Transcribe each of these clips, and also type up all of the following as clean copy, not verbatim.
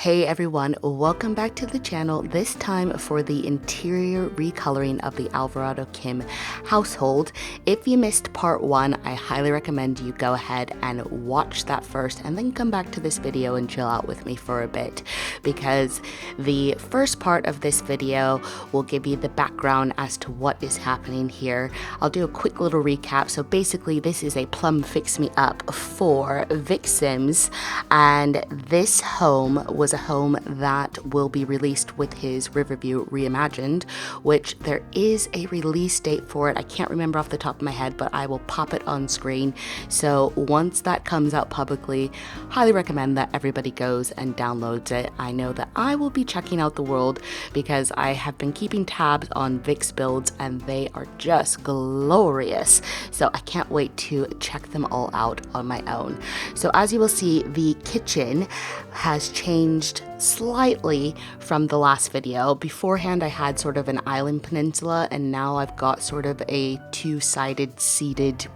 Hey everyone, welcome back to the channel, this time for the interior recoloring of the Alvarado Kim household. If you missed part 1, I highly recommend you go ahead and watch that first and then come back to this video and chill out with me for a bit, because the first part of this video will give you the background as to what is happening here. I'll do a quick little recap. So basically this is a Plum Fix Me Up for Vicsims, and this home was a home that will be released with his Riverview Reimagined, which there is a release date for it. I can't remember off the top of my head, but I will pop it on screen. So once that comes out publicly, highly recommend that everybody goes and downloads it. I know that I will be checking out the world because I have been keeping tabs on Vic's builds and they are just glorious. So I can't wait to check them all out on my own. So as you will see, the kitchen has changed slightly from the last video. Beforehand I had sort of an island peninsula, and now I've got sort of a two-sided seated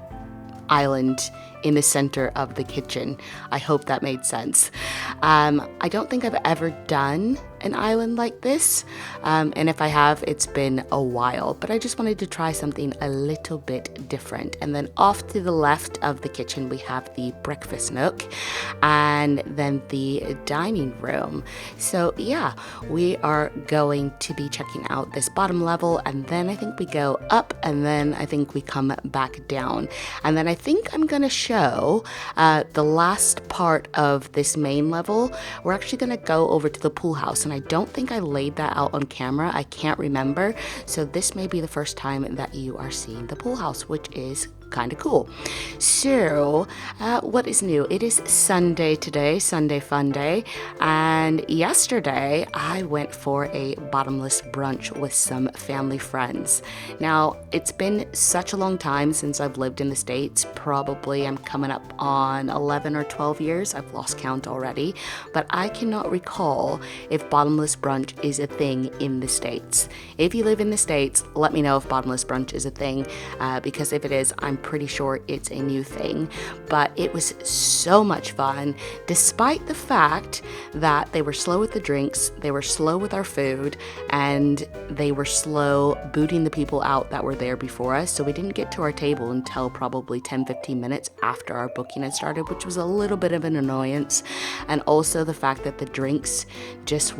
island in the center of the kitchen. I hope that made sense. I don't think I've ever done an island like this, and if I have, it's been a while, but I just wanted to try something a little bit different. And then off to the left of the kitchen we have the breakfast nook and then the dining room. So yeah, we are going to be checking out this bottom level, and then I think we go up, and then I think we come back down, and then I think I'm gonna show the last part of this main level. We're actually gonna go over to the pool house, and I don't think I laid that out on camera. I can't remember. So this may be the first time that you are seeing the pool house, which is kind of cool. So what is new? It is Sunday today, Sunday fun day, and yesterday I went for a bottomless brunch with some family friends. Now it's been such a long time since I've lived in the States. Probably I'm coming up on 11 or 12 years. I've lost count already, but I cannot recall if bottomless brunch is a thing in the States. If you live in the States, let me know if bottomless brunch is a thing, because if it is, I'm pretty sure it's a new thing. But it was so much fun, despite the fact that they were slow with the drinks, they were slow with our food, and they were slow booting the people out that were there before us. So we didn't get to our table until probably 10-15 minutes after our booking had started, which was a little bit of an annoyance. And also the fact that the drinks just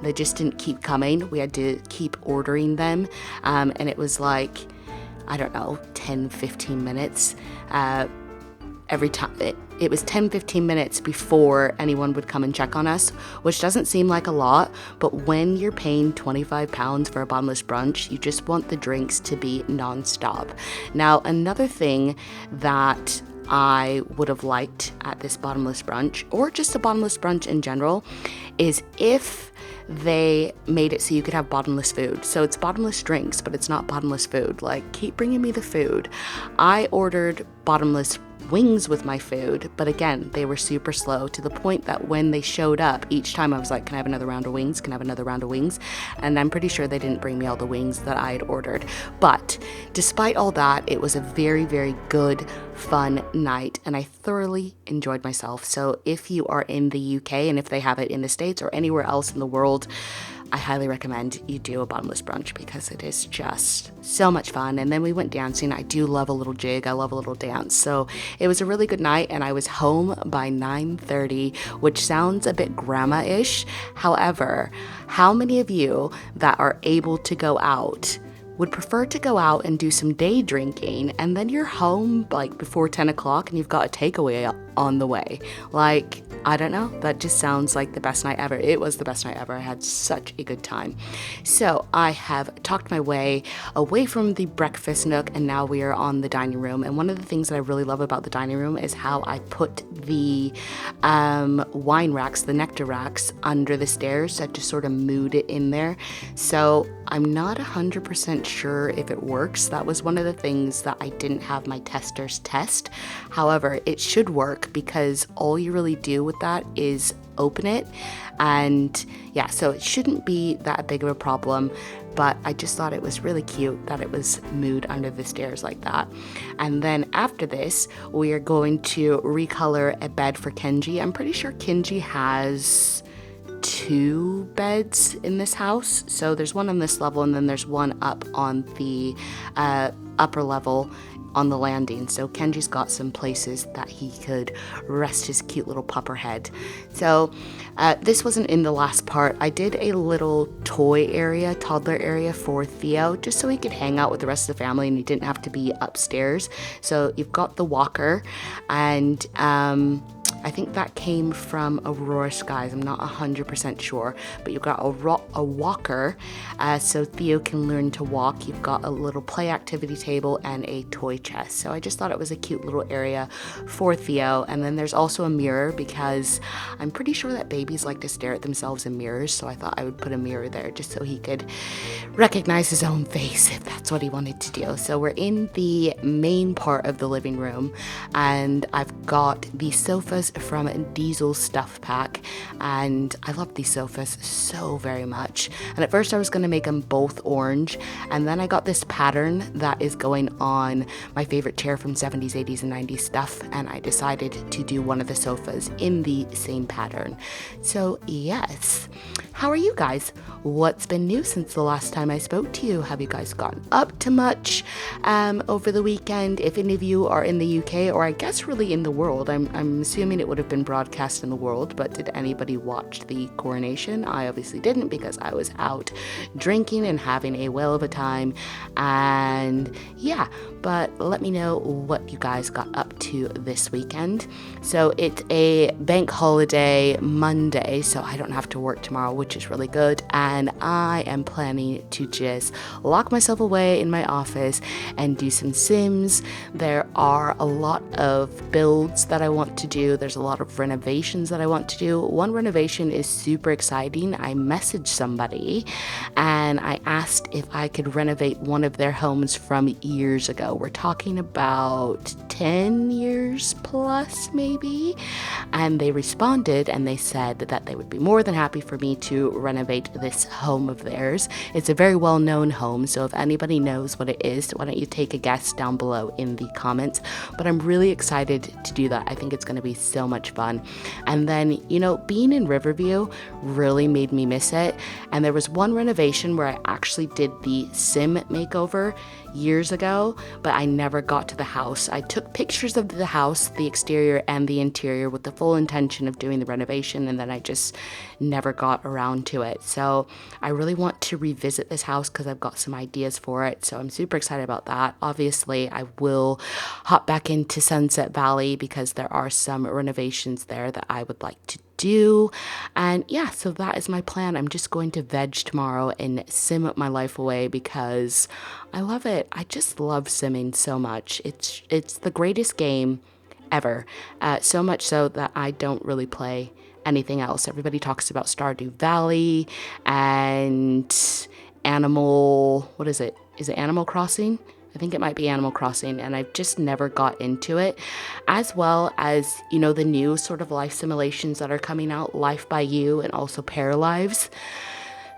they just didn't keep coming. We had to keep ordering them, and it was like, I don't know, 10-15 minutes every time. It was 10-15 minutes before anyone would come and check on us, which doesn't seem like a lot, but when you're paying £25 for a bottomless brunch, you just want the drinks to be non-stop. Now, another thing that I would have liked at this bottomless brunch, or just a bottomless brunch in general, is if they made it so you could have bottomless food. So it's bottomless drinks, but it's not bottomless food. Like, keep bringing me the food. I ordered bottomless wings with my food, but again, they were super slow, to the point that when they showed up each time I was like, can I have another round of wings? Can I have another round of wings? And I'm pretty sure they didn't bring me all the wings that I had ordered. But despite all that, it was a very, very good, fun night, and I thoroughly enjoyed myself. So if you are in the UK, and if they have it in the States or anywhere else in the world, I highly recommend you do a bottomless brunch, because it is just so much fun. And then we went dancing. I do love a little jig. I love a little dance. So it was a really good night, and I was home by 9:30, which sounds a bit grandma-ish. However, how many of you that are able to go out would prefer to go out and do some day drinking, and then you're home like before 10 o'clock and you've got a takeaway on the way? Like, I don't know, that just sounds like the best night ever. It was the best night ever. I had such a good time. So I have talked my way away from the breakfast nook, and now we are on the dining room. And one of the things that I really love about the dining room is how I put the wine racks, the nectar racks, under the stairs that just sort of mood it in there. So I'm not 100% sure if it works. That was one of the things that I didn't have my testers test. However, it should work, because all you really do with that is open it, and yeah, so it shouldn't be that big of a problem. But I just thought it was really cute that it was moved under the stairs like that. And then after this, we are going to recolor a bed for Kenji. I'm pretty sure Kenji has 2 beds in this house. So there's one on this level, and then there's one up on the upper level on the landing. So Kenji's got some places that he could rest his cute little pupper head. So this wasn't in the last part. I did a little toy area, toddler area for Theo, just so he could hang out with the rest of the family and he didn't have to be upstairs. So you've got the walker, and I think that came from Aurora Skies. I'm not 100% sure, but you've got a walker, so Theo can learn to walk. You've got a little play activity table and a toy chest. So I just thought it was a cute little area for Theo. And then there's also a mirror, because I'm pretty sure that babies like to stare at themselves in mirrors. So I thought I would put a mirror there just so he could recognize his own face if that's what he wanted to do. So we're in the main part of the living room, and I've got the sofas from Diesel's Stuff Pack, and I love these sofas so very much. And at first I was going to make them both orange, and then I got this pattern that is going on my favorite chair from 70s, 80s, and 90s stuff, and I decided to do one of the sofas in the same pattern. So yes, how are you guys? What's been new since the last time I spoke to you? Have you guys gotten up to much over the weekend? If any of you are in the UK, or I guess really in the world, I'm assuming it would have been broadcast in the world, but did anybody watch the coronation? I obviously didn't, because I was out drinking and having a whale of a time. And yeah, but let me know what you guys got up to this weekend. So it's a bank holiday Monday, so I don't have to work tomorrow, which is really good. And I am planning to just lock myself away in my office and do some Sims. There are a lot of builds that I want to do. There's a lot of renovations that I want to do. One renovation is super exciting. I messaged somebody and I asked if I could renovate one of their homes from years ago. We're talking about 10 years plus maybe. And they responded and they said that they would be more than happy for me to renovate this home of theirs. It's a very well-known home, so if anybody knows what it is, why don't you take a guess down below in the comments. But I'm really excited to do that. I think it's going to be so much fun. And then, you know, being in Riverview really made me miss it. And there was one renovation where I actually did the sim makeover years ago, but I never got to the house. I took pictures of the house, the exterior and the interior, with the full intention of doing the renovation, and then I just never got around to it. So I really want to revisit this house because I've got some ideas for it. So I'm super excited about that. Obviously, I will hop back into Sunset Valley because there are some renovations there that I would like to do. And yeah, so that is my plan. I'm just going to veg tomorrow and sim my life away because I love it. I just love simming so much. It's the greatest game ever. So much so that I don't really play anything else. Everybody talks about Stardew Valley and what is it? Is it Animal Crossing? I think it might be Animal Crossing, and I've just never got into it. As well as, you know, the new sort of life simulations that are coming out, Life by You and also Paralives.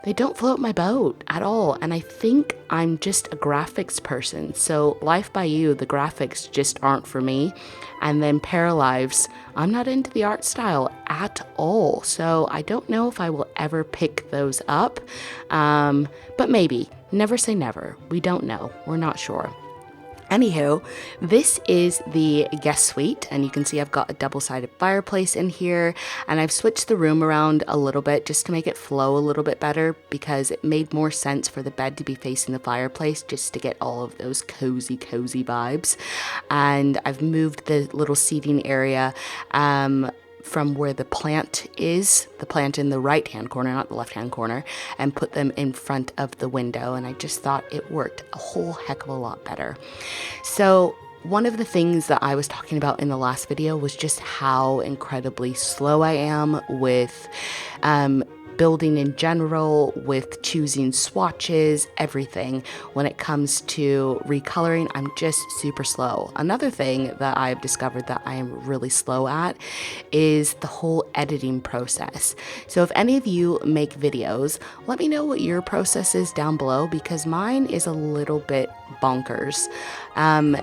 They don't float my boat at all, and I think I'm just a graphics person. So Life by You, the graphics just aren't for me. And then Paralives, I'm not into the art style at all. So I don't know if I will ever pick those up, but maybe. Never say never. We don't know. We're not sure. Anywho, this is the guest suite, and you can see I've got a double-sided fireplace in here, and I've switched the room around a little bit just to make it flow a little bit better because it made more sense for the bed to be facing the fireplace just to get all of those cozy vibes. And I've moved the little seating area from where the plant is, the plant in the right-hand corner, not the left-hand corner, and put them in front of the window. And I just thought it worked a whole heck of a lot better. So one of the things that I was talking about in the last video was just how incredibly slow I am with building in general, with choosing swatches, everything. When it comes to recoloring, I'm just super slow. Another thing that I've discovered that I am really slow at is the whole editing process. So if any of you make videos, let me know what your process is down below because mine is a little bit bonkers. And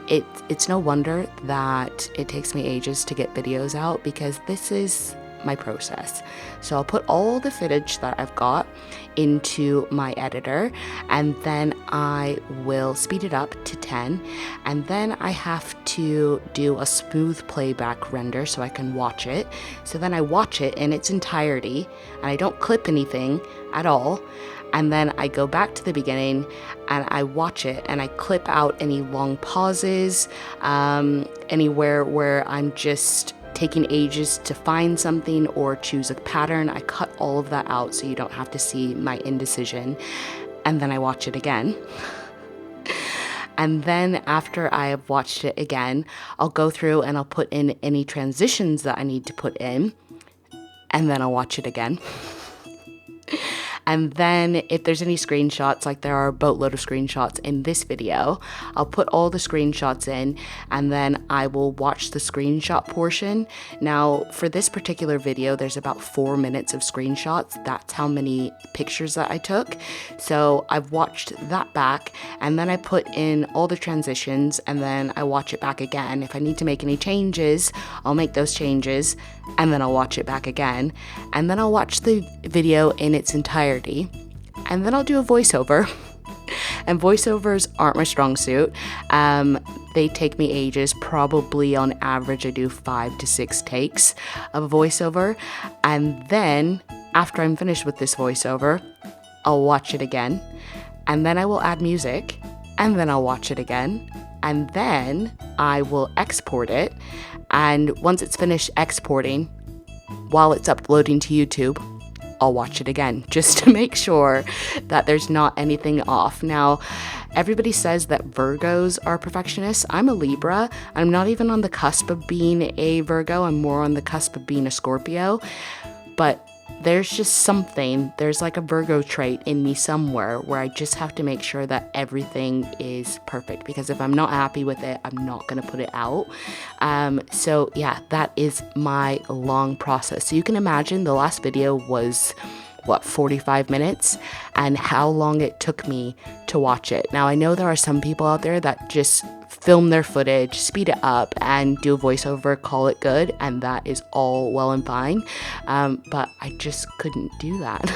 it's no wonder that it takes me ages to get videos out because this is my process. So I'll put all the footage that I've got into my editor, and then I will speed it up to 10, and then I have to do a smooth playback render so I can watch it. So then I watch it in its entirety, and I don't clip anything at all. And then I go back to the beginning and I watch it and I clip out any long pauses, anywhere where I'm just taking ages to find something or choose a pattern. I cut all of that out so you don't have to see my indecision. And then I watch it again. And then after I have watched it again, I'll go through and I'll put in any transitions that I need to put in. And then I'll watch it again. And then if there's any screenshots, like there are a boatload of screenshots in this video, I'll put all the screenshots in and then I will watch the screenshot portion. Now, for this particular video, there's about 4 minutes of screenshots. That's how many pictures that I took. So I've watched that back and then I put in all the transitions and then I watch it back again. If I need to make any changes, I'll make those changes and then I'll watch it back again. And then I'll watch the video in its entirety. And then I'll do a voiceover. And voiceovers aren't my strong suit. They take me ages. Probably on average I do 5 to 6 takes of a voiceover. And then after I'm finished with this voiceover, I'll watch it again. And then I will add music. And then I'll watch it again. And then I will export it. And once it's finished exporting, while it's uploading to YouTube, I'll watch it again just to make sure that there's not anything off. Now, everybody says that Virgos are perfectionists. I'm a Libra. I'm not even on the cusp of being a Virgo. I'm more on the cusp of being a Scorpio. But there's just something, there's like a Virgo trait in me somewhere where I just have to make sure that everything is perfect, because if I'm not happy with it, I'm not going to put it out. So yeah, that is my long process. So you can imagine the last video was 45 minutes, and how long it took me to watch it. Now, I know there are some people out there that just film their footage, speed it up, and do a voiceover, call it good, and that is all well and fine. But I just couldn't do that.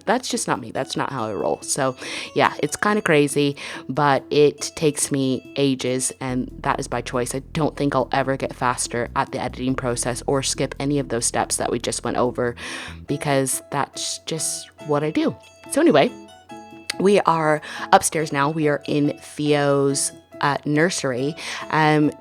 That's just not me. That's not how I roll. So yeah, it's kind of crazy, but it takes me ages, and that is by choice. I don't think I'll ever get faster at the editing process or skip any of those steps that we just went over, because that's just what I do. So anyway, we are upstairs now. We are in Theo's nursery.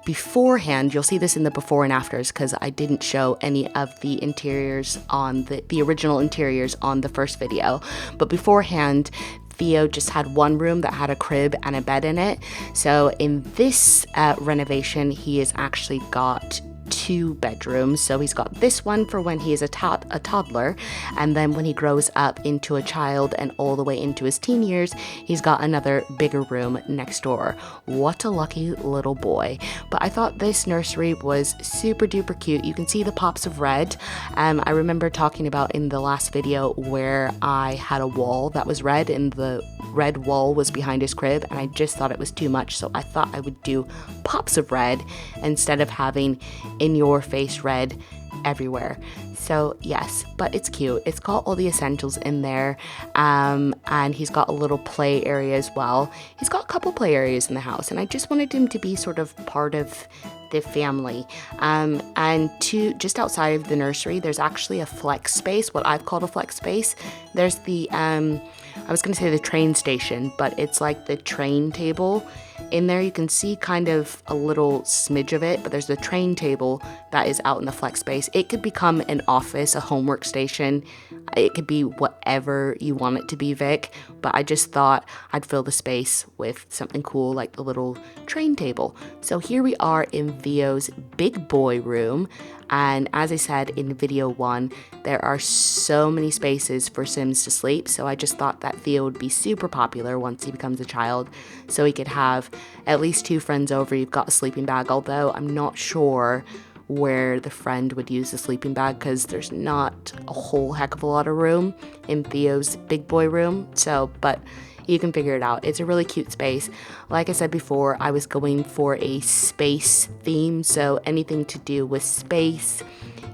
Beforehand, you'll see this in the before and afters because I didn't show any of the interiors on the original interiors on the first video. But beforehand, Theo just had one room that had a crib and a bed in it. So in this renovation, he has actually got 2 bedrooms. So he's got this one for when he is a toddler, and then when he grows up into a child and all the way into his teen years, he's got another bigger room next door. What a lucky little boy. But I thought this nursery was super duper cute. You can see the pops of red. I remember talking about in the last video where I had a wall that was red and the red wall was behind his crib, and I just thought it was too much, so I thought I would do pops of red instead of having in your face red everywhere. So yes, but it's cute. It's got all the essentials in there, and he's got a little play area as well. He's got a couple play areas in the house, and I just wanted him to be sort of part of the family. And just outside of the nursery, there's actually a flex space, what I've called a flex space. There's the I was gonna say the train station, but it's like the train table. In there you can see kind of a little smidge of it, but there's the train table that is out in the flex space. It could become an office, a homework station. It could be whatever you want it to be, Vic, but I just thought I'd fill the space with something cool like the little train table. So here we are in Theo's big boy room. And as I said in video 1, there are so many spaces for Sims to sleep. So I just thought that Theo would be super popular once he becomes a child. So he could have at least 2 friends over. You've got a sleeping bag, although I'm not sure where the friend would use the sleeping bag because there's not a whole heck of a lot of room in Theo's big boy room. So, but you can figure it out. It's a really cute space. Like I said before, I was going for a space theme, so anything to do with space,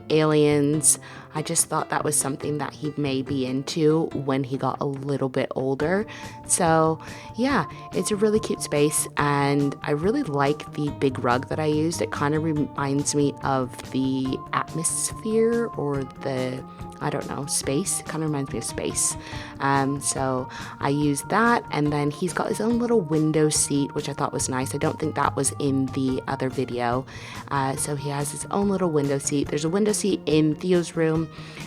aliens. I just thought that was something that he may be into when he got a little bit older. So yeah, it's a really cute space, and I really like the big rug that I used. It kind of reminds me of the atmosphere, or the, I don't know, space. It kind of reminds me of space. So I used that, and then he's got his own little window seat, which I thought was nice. I don't think that was in the other video. So he has his own little window seat. There's a window seat in Theo's room.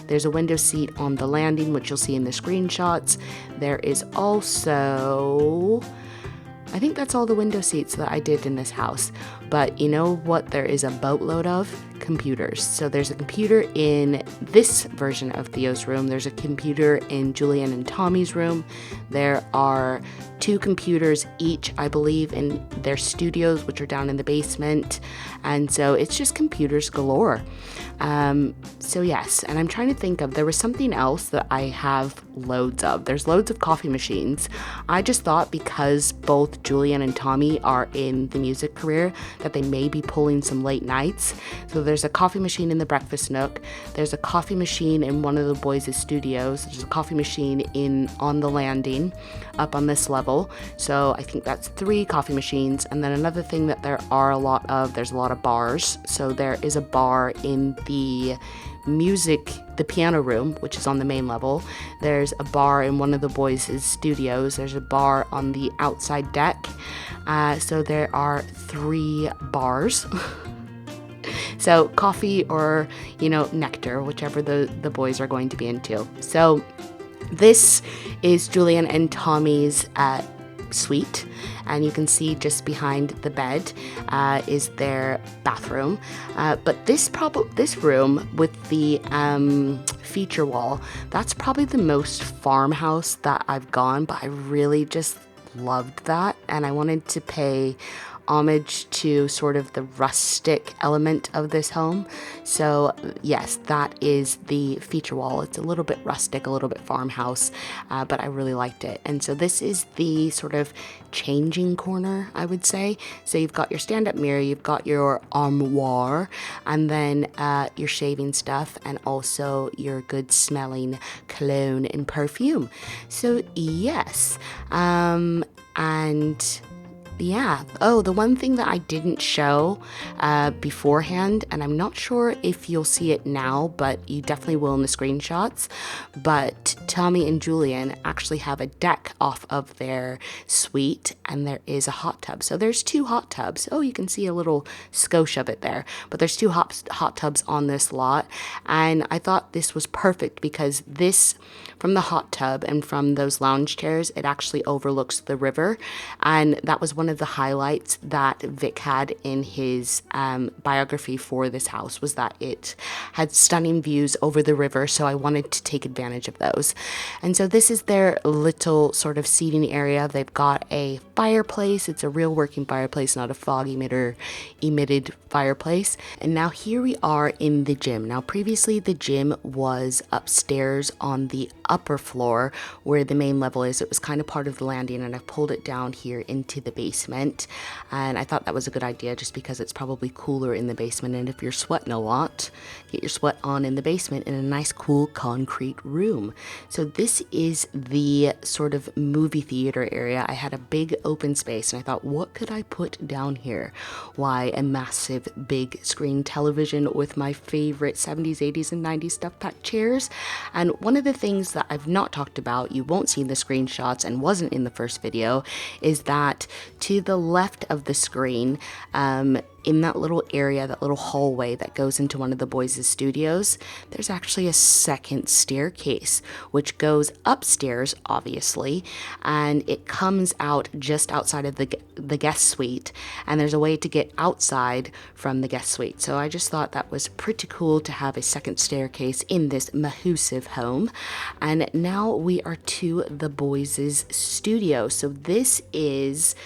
There's a window seat on the landing, which you'll see in the screenshots. There is also, I think that's all the window seats that I did in this house. But you know what there is a boatload of? Computers. So there's a computer in this version of Theo's room. There's a computer in Julian and Tommy's room. There are 2 computers each, I believe, in their studios, which are down in the basement. And so it's just computers galore. So yes, and I'm trying to think of, there was something else that I have loads of. There's loads of coffee machines. I just thought because both Julian and Tommy are in the music career that they may be pulling some late nights. So there's a coffee machine in the breakfast nook. There's a coffee machine in one of the boys' studios. There's a coffee machine on the landing up on this level. So I think that's 3 coffee machines. And then another thing that there's a lot of bars. So there is a bar in the piano room, which is on the main level. There's a bar in one of the boys' studios. There's a bar on the outside deck. So there are 3 bars. So coffee or, nectar, whichever the boys are going to be into. So this is Julian and Tommy's suite, and you can see just behind the bed is their bathroom. But this room with the feature wall, that's probably the most farmhouse that I've gone, but I really just loved that, and I wanted to pay homage to sort of the rustic element of this home. So yes, that is the feature wall. It's a little bit rustic, a little bit farmhouse, but I really liked it. And so this is the sort of changing corner, I would say. So you've got your stand-up mirror, you've got your armoire, and then your shaving stuff, and also your good smelling cologne and perfume. So yes, and yeah. Oh, the one thing that I didn't show beforehand, and I'm not sure if you'll see it now, but you definitely will in the screenshots, but Tommy and Julian actually have a deck off of their suite, and there is a hot tub. So there's 2 hot tubs. Oh, you can see a little skosh of it there, but there's 2 hot tubs on this lot, and I thought this was perfect because this, from the hot tub and from those lounge chairs, it actually overlooks the river, and that was one of the highlights that Vic had in his biography for this house, was that it had stunning views over the river, so I wanted to take advantage of those. And so this is their little sort of seating area. They've got a fireplace. It's a real working fireplace, not a fog emitted fireplace. And now here we are in the gym. Now previously the gym was upstairs on the upper floor where the main level is. It was kind of part of the landing, and I've pulled it down here into the basement, and I thought that was a good idea just because it's probably cooler in the basement, and if you're sweating a lot, get your sweat on in the basement in a nice cool concrete room. So this is the sort of movie theater area. I had a big open space, and I thought, what could I put down here? Why, a massive big screen television with my favorite 70s, 80s, and 90s stuffed pack chairs. And one of the things that I've not talked about, you won't see in the screenshots and wasn't in the first video, is that to the left of the screen, in that little area, that little hallway that goes into one of the boys' studios, there's actually a second staircase, which goes upstairs, obviously, and it comes out just outside of the guest suite, and there's a way to get outside from the guest suite. So I just thought that was pretty cool to have a second staircase in this massive home. And now we are to the boys' studio. So this is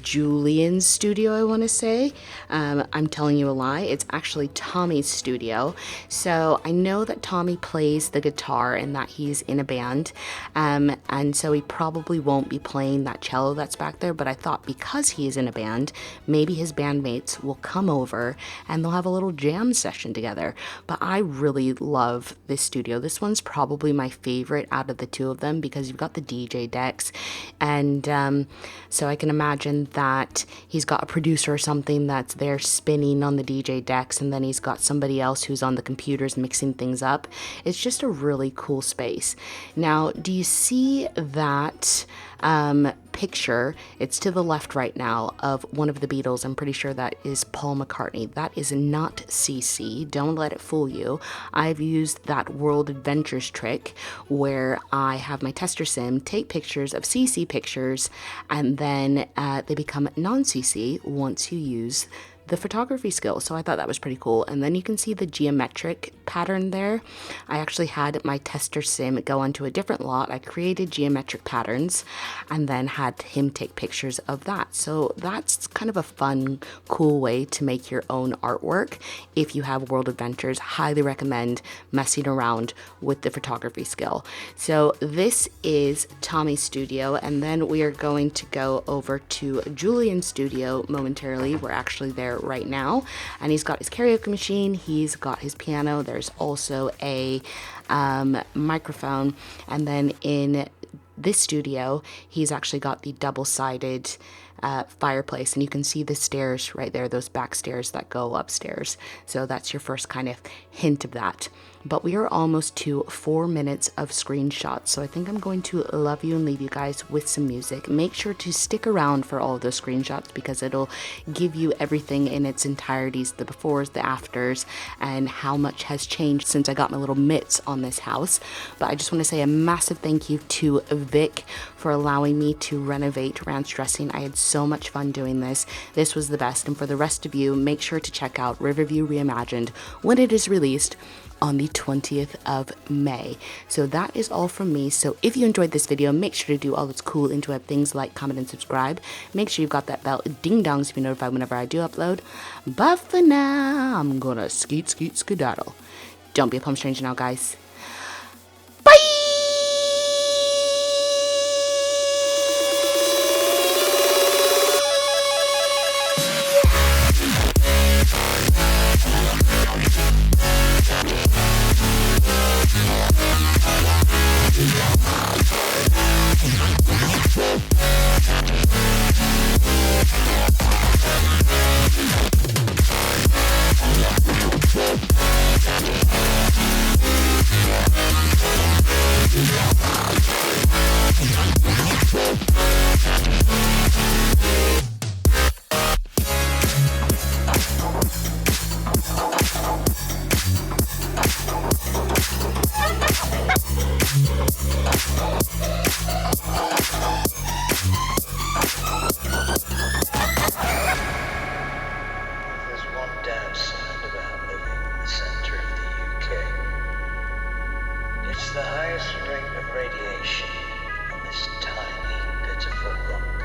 Julian's studio, I want to say. I'm telling you a lie. It's actually Tommy's studio. So I know that Tommy plays the guitar and that he's in a band. And so he probably won't be playing that cello that's back there. But I thought because he is in a band, maybe his bandmates will come over and they'll have a little jam session together. But I really love this studio. This one's probably my favorite out of the two of them because you've got the DJ decks. And so I can imagine that he's got a producer or something that's there spinning on the DJ decks, and then he's got somebody else who's on the computers mixing things up. It's just a really cool space. Now, do you see that picture? It's to the left right now of one of the Beatles. I'm pretty sure that is Paul McCartney. That is not CC. Don't let it fool you. I've used that World Adventures trick where I have my tester sim take pictures of CC pictures, and then they become non-CC once you use the photography skill. So I thought that was pretty cool. And then you can see the geometric pattern there. I actually had my tester sim go onto a different lot. I created geometric patterns and then had him take pictures of that. So that's kind of a fun, cool way to make your own artwork. If you have World Adventures, highly recommend messing around with the photography skill. So this is Tommy's studio, and then we are going to go over to Julian's studio momentarily. We're actually there right now, and he's got his karaoke machine, he's got his piano, there's also a microphone, and then in this studio he's actually got the double-sided fireplace, and you can see the stairs right there, those back stairs that go upstairs. So that's your first kind of hint of that. But we are almost to 4 minutes of screenshots, so I think I'm going to love you and leave you guys with some music. Make sure to stick around for all of those screenshots because it'll give you everything in its entireties, the befores, the afters, and how much has changed since I got my little mitts on this house. But I just want to say a massive thank you to Vic for allowing me to renovate ranch dressing. I had so much fun doing this. This was the best, and for the rest of you, make sure to check out Riverview Reimagined when it is released on the 20th of May. So that is all from me. So if you enjoyed this video, make sure to do all those cool interweb things like comment and subscribe. Make sure you've got that bell ding dong to be notified whenever I do upload. But for now, I'm gonna skedaddle. Don't be a plum stranger now, guys. The highest rate of radiation on this tiny, pitiful rock.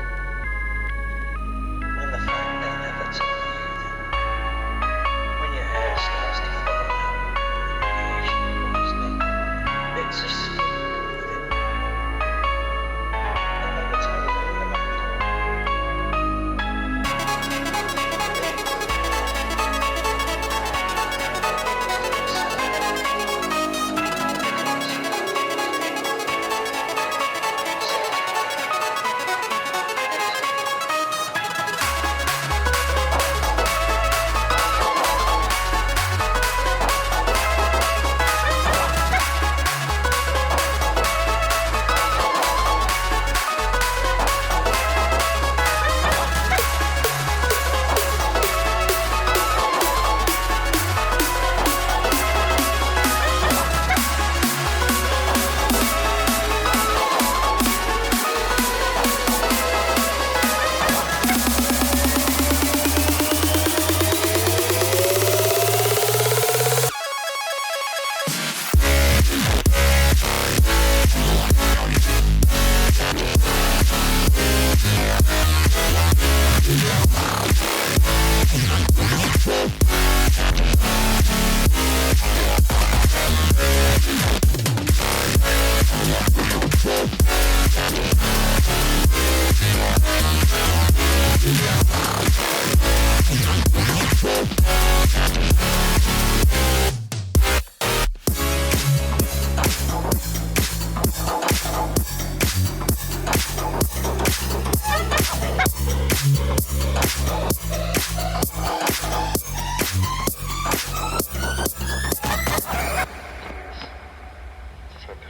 And the fact they never tell you that when your hair starts to fall out, radiation poisoning, it's a secret within. They never tell you anything about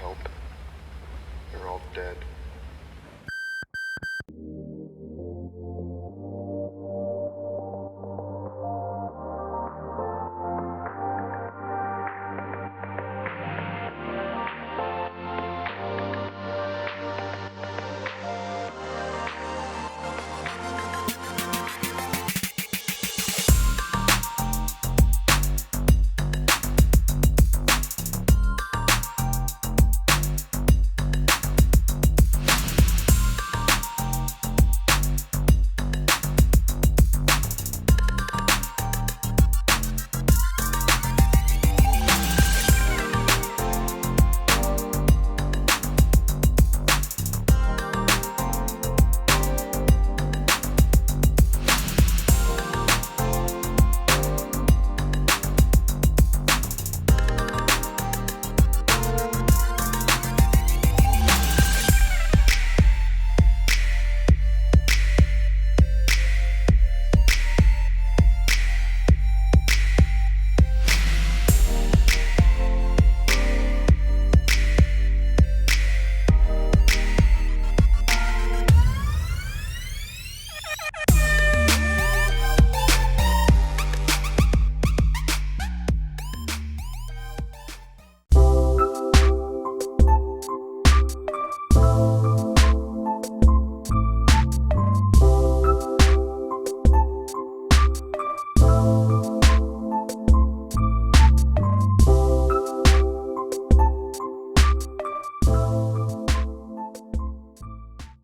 help. They're all dead.